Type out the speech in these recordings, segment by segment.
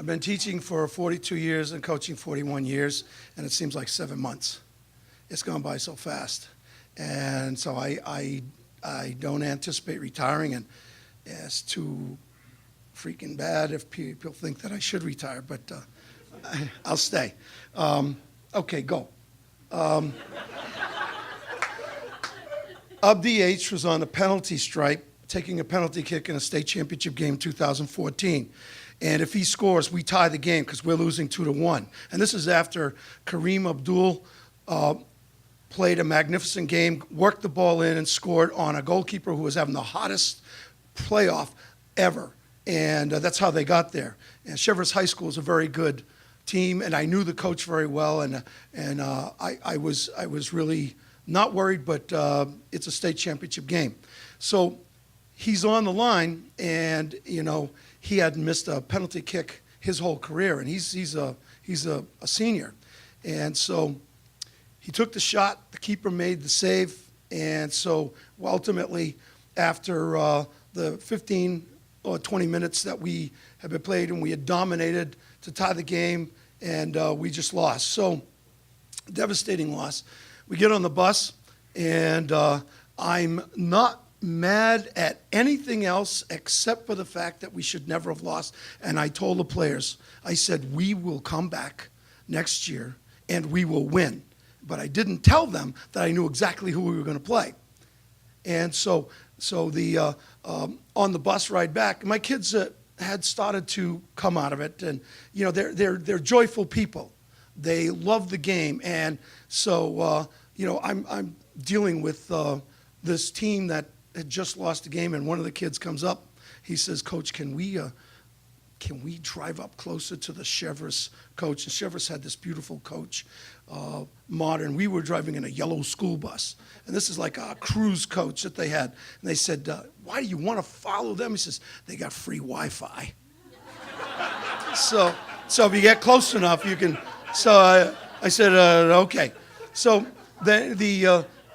been teaching for 42 years and coaching 41 years, and it seems like 7 months. It's gone by so fast. And so I don't anticipate retiring, and it's too freaking bad if people think that I should retire, but I'll stay. Okay, go. Abdi H was on the penalty stripe, taking a penalty kick in a state championship game 2014. And if he scores, we tie the game because we're losing 2-1. And this is after Kareem Abdul played a magnificent game, worked the ball in, and scored on a goalkeeper who was having the hottest playoff ever. And that's how they got there. And Cheverus High School is a very good team, and I knew the coach very well, and I was really not worried, but it's a state championship game. So he's on the line, and he hadn't missed a penalty kick his whole career, and he's a senior, and so he took the shot. The keeper made the save, and so ultimately, after the 15 or 20 minutes that we had been played, and we had dominated to tie the game, and we just lost. So devastating loss. We get on the bus, and I'm not mad at anything else except for the fact that we should never have lost. And I told the players, I said, we will come back next year and we will win. But I didn't tell them that I knew exactly who we were going to play. And so the on the bus ride back, my kids had started to come out of it, and they're joyful people. They love the game, and so I'm dealing with this team that had just lost a game, and one of the kids comes up. He says, "Coach, can we drive up closer to the Cheverus coach?" And Cheverus had this beautiful coach, modern. We were driving in a yellow school bus, and this is like a cruise coach that they had. And they said, "Why do you want to follow them?" He says, "They got free Wi-Fi." So if you get close enough, you can. So I said, "Okay." So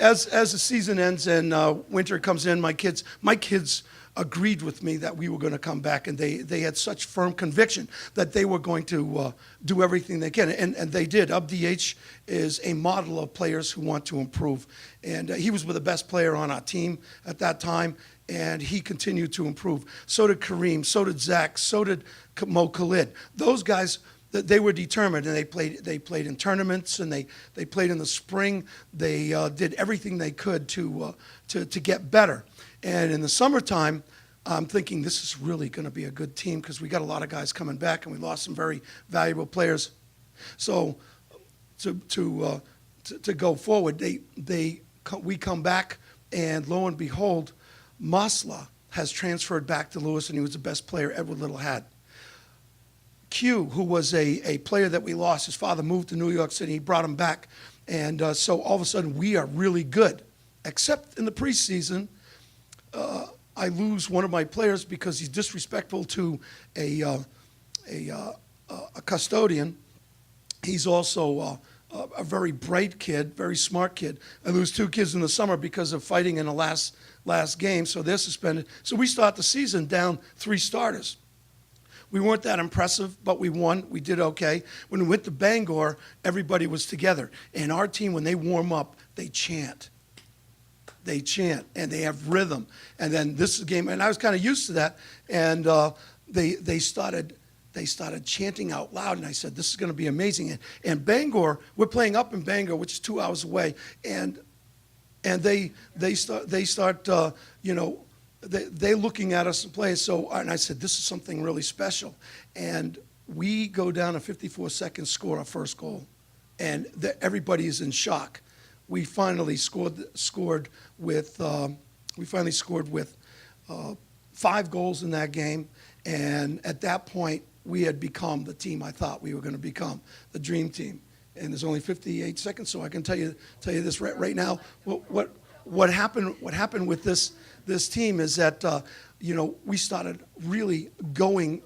as the season ends and winter comes in, my kids agreed with me that we were going to come back, and they had such firm conviction that they were going to do everything they can, and they did. Abdi H is a model of players who want to improve, and he was the best player on our team at that time, and he continued to improve. So did Kareem, so did Zach, so did Mo Khalid. Those guys, they were determined, and they played in tournaments, and they played in the spring. They did everything they could to get better. And in the summertime, I'm thinking this is really going to be a good team because we got a lot of guys coming back, and we lost some very valuable players. So to go forward, we come back, and lo and behold, Masla has transferred back to Lewiston. He was the best player Edward Little had. Q, who was a player that we lost, his father moved to New York City. He brought him back. And so all of a sudden, we are really good. Except in the preseason, I lose one of my players because he's disrespectful to a custodian. He's also a very bright kid, very smart kid. I lose 2 kids in the summer because of fighting in the last game, so they're suspended. So we start the season down 3 starters. We weren't that impressive, but we won. We did okay. When we went to Bangor, everybody was together. And our team, when they warm up, they chant. They chant, and they have rhythm. And then this is a game, and I was kind of used to that. And they started chanting out loud, and I said, this is going to be amazing. And Bangor, we're playing up in Bangor, which is 2 hours away, and they start they're looking at us and playing. So, and I said, this is something really special. And we go down a 54 seconds, score our first goal. And everybody is in shock. We finally scored with 5 goals in that game. And at that point, we had become the team I thought we were going to become, the dream team. And there's only 58 seconds, so I can tell you this right now. What happened with this team is that we started really going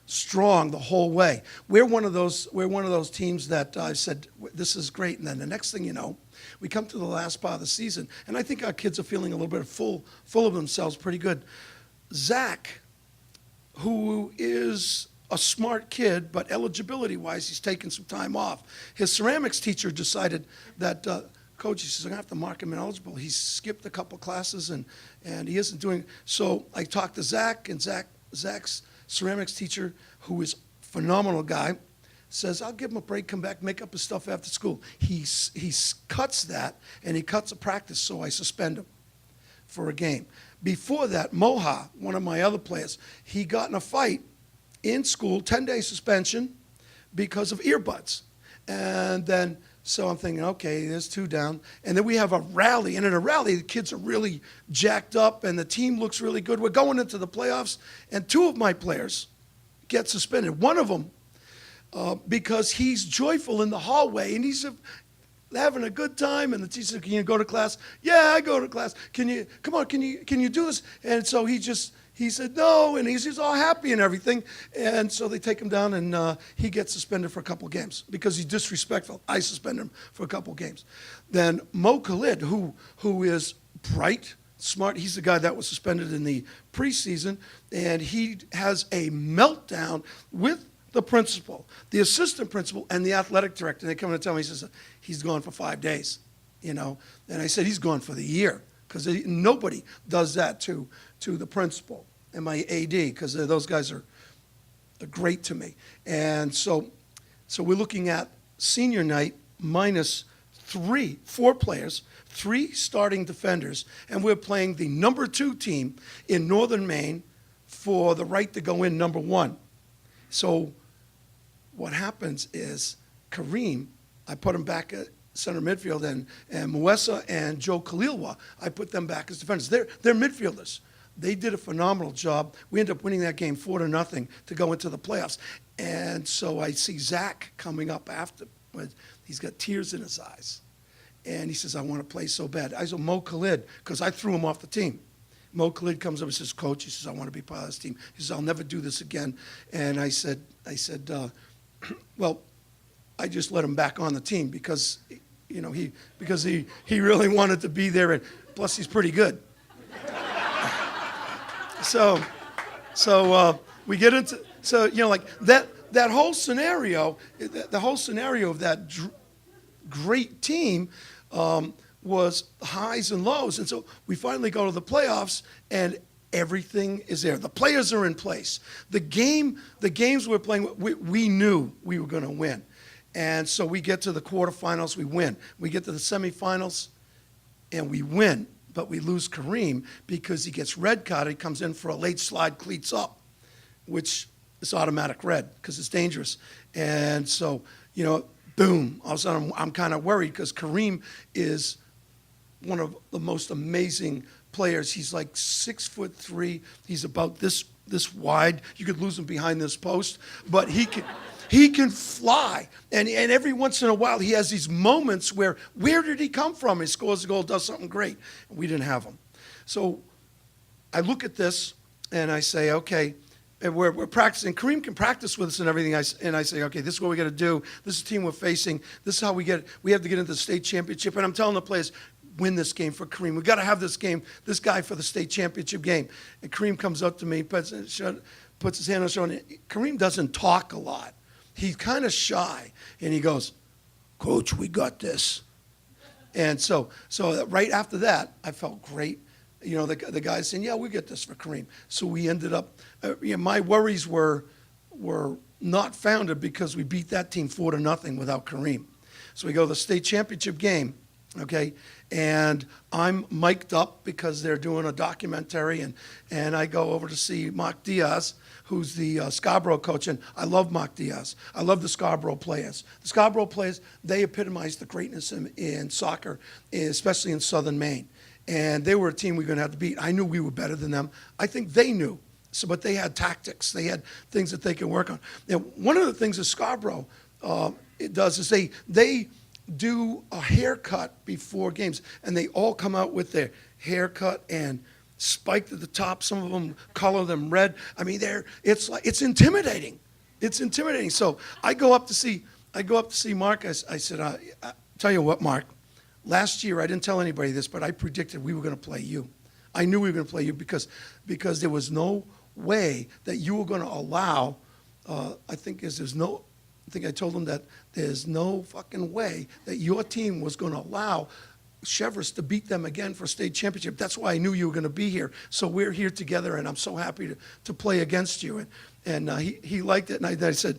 strong the whole way. We're one of those teams that I said, this is great, and then the next thing you know, we come to the last part of the season, and I think our kids are feeling a little bit full of themselves, pretty good. Zach, who is a smart kid, but eligibility-wise, he's taking some time off. His ceramics teacher decided that, Coach, he says, I'm going to have to mark him ineligible. He's skipped a couple classes, and he isn't doing. So I talked to Zach, and Zach's ceramics teacher, who is a phenomenal guy, says, I'll give him a break, come back, make up his stuff after school. He cuts that, and he cuts a practice, so I suspend him for a game. Before that, Moha, one of my other players, he got in a fight in school, 10-day suspension because of earbuds. And then, so I'm thinking, okay, there's 2 down. And then we have a rally. And in a rally, the kids are really jacked up, and the team looks really good. We're going into the playoffs, and 2 of my players get suspended. One of them, because he's joyful in the hallway, and he's having a good time, and the teacher said, can you go to class? Yeah, I go to class. Can you do this? And so he said no, and he's all happy and everything. And so they take him down, and he gets suspended for a couple games because he's disrespectful. I suspend him for a couple games. Then Mo Khalid, who is bright, smart, he's the guy that was suspended in the preseason, and he has a meltdown with the principal, the assistant principal, and the athletic director. They come in and tell me, he says, he's gone for 5 days, And I said, he's gone for the year, because nobody does that to the principal and my AD, because those guys are great to me. And so we're looking at senior night minus 4 players, 3 starting defenders, and we're playing the number 2 team in Northern Maine for the right to go in number 1. So what happens is Kareem, I put him back at center midfield, and Muesa and Joe Kalilwa, I put them back as defenders. They're midfielders. They did a phenomenal job. We ended up winning that game 4-0 to go into the playoffs. And so I see Zach coming up after. He's got tears in his eyes. And he says, I want to play so bad. I said, Mo Khalid, because I threw him off the team. Mo Khalid comes up and says, Coach, he says, I want to be part of this team. He says, I'll never do this again. And I said, well, I just let him back on the team because, he really wanted to be there, and plus he's pretty good. So we get into, that whole scenario, the whole scenario of that great team was highs and lows. And so we finally go to the playoffs, and everything is there. The players are in place. The games we're playing, we knew we were going to win. And so we get to the quarterfinals, we win. We get to the semifinals, and we win. But we lose Kareem because he gets red carded. He comes in for a late slide, cleats up, which is automatic red because it's dangerous. And so, boom, all of a sudden I'm kind of worried because Kareem is one of the most amazing players. He's like 6'3". He's about this wide. You could lose him behind this post, but he can fly. And every once in a while he has these moments where did he come from? He scores a goal, does something great. And we didn't have him. So I look at this and I say, okay, and we're practicing. Kareem can practice with us and everything. And I say, okay, this is what we got to do. This is the team we're facing. This is how we have to get into the state championship. And I'm telling the players, win this game for Kareem. We got to have this guy for the state championship game. And Kareem comes up to me, puts his hand on the shoulder. Kareem doesn't talk a lot. He's kind of shy, and he goes, Coach, we got this. And so right after that, I felt great. The guys saying, yeah, we get this for Kareem. So we ended up, my worries were not founded because we beat that team 4-0 without Kareem. So we go to the state championship game, okay, and I'm mic'd up because they're doing a documentary, and I go over to see Mark Diaz, who's the Scarborough coach, and I love Mark Diaz. I love the Scarborough players. The Scarborough players, they epitomize the greatness in soccer, especially in southern Maine. And they were a team we were going to have to beat. I knew we were better than them. I think they knew. But they had tactics. They had things that they could work on. Now, one of the things that Scarborough it does is they do a haircut before games, and they all come out with their haircut and spiked at the top. Some of them color them red. I mean, it's intimidating. It's intimidating. So I go up to see Mark. I said, I tell you what, Mark. Last year, I didn't tell anybody this, but I predicted we were going to play you. I knew we were going to play you because there was no way that you were going to allow I think I think I told him that there's no fucking way that your team was going to allow Chevrolet to beat them again for state championship. That's why I knew you were going to be here. So we're here together, and I'm so happy to play against you. And he liked it, and I said,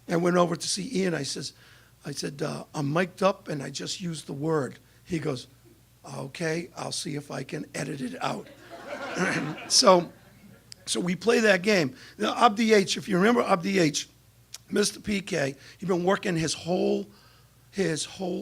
I went over to see Ian. I said, I'm mic'd up, and I just used the word. He goes, okay, I'll see if I can edit it out. So we play that game. Now, Abdi H, if you remember Abdi H, Mr. PK, he'd been working his whole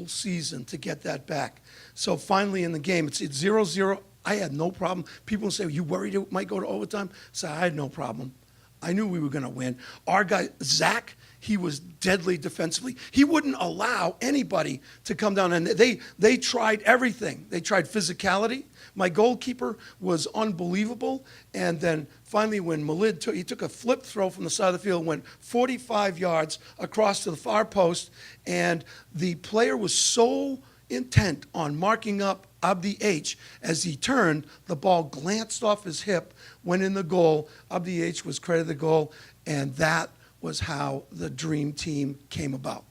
season to get that back. So finally in the game, it's 0-0. I had no problem. People say, you worried it might go to overtime? So I had no problem. I knew we were going to win. Our guy, Zach, he was deadly defensively. He wouldn't allow anybody to come down. And they tried everything. They tried physicality. My goalkeeper was unbelievable. And then finally when Malid took a flip throw from the side of the field, went 45 yards across to the far post. And the player was so intent on marking up Abdi H. As he turned, the ball glanced off his hip, went in the goal. Abdi H. was credited the goal. And that was how the dream team came about.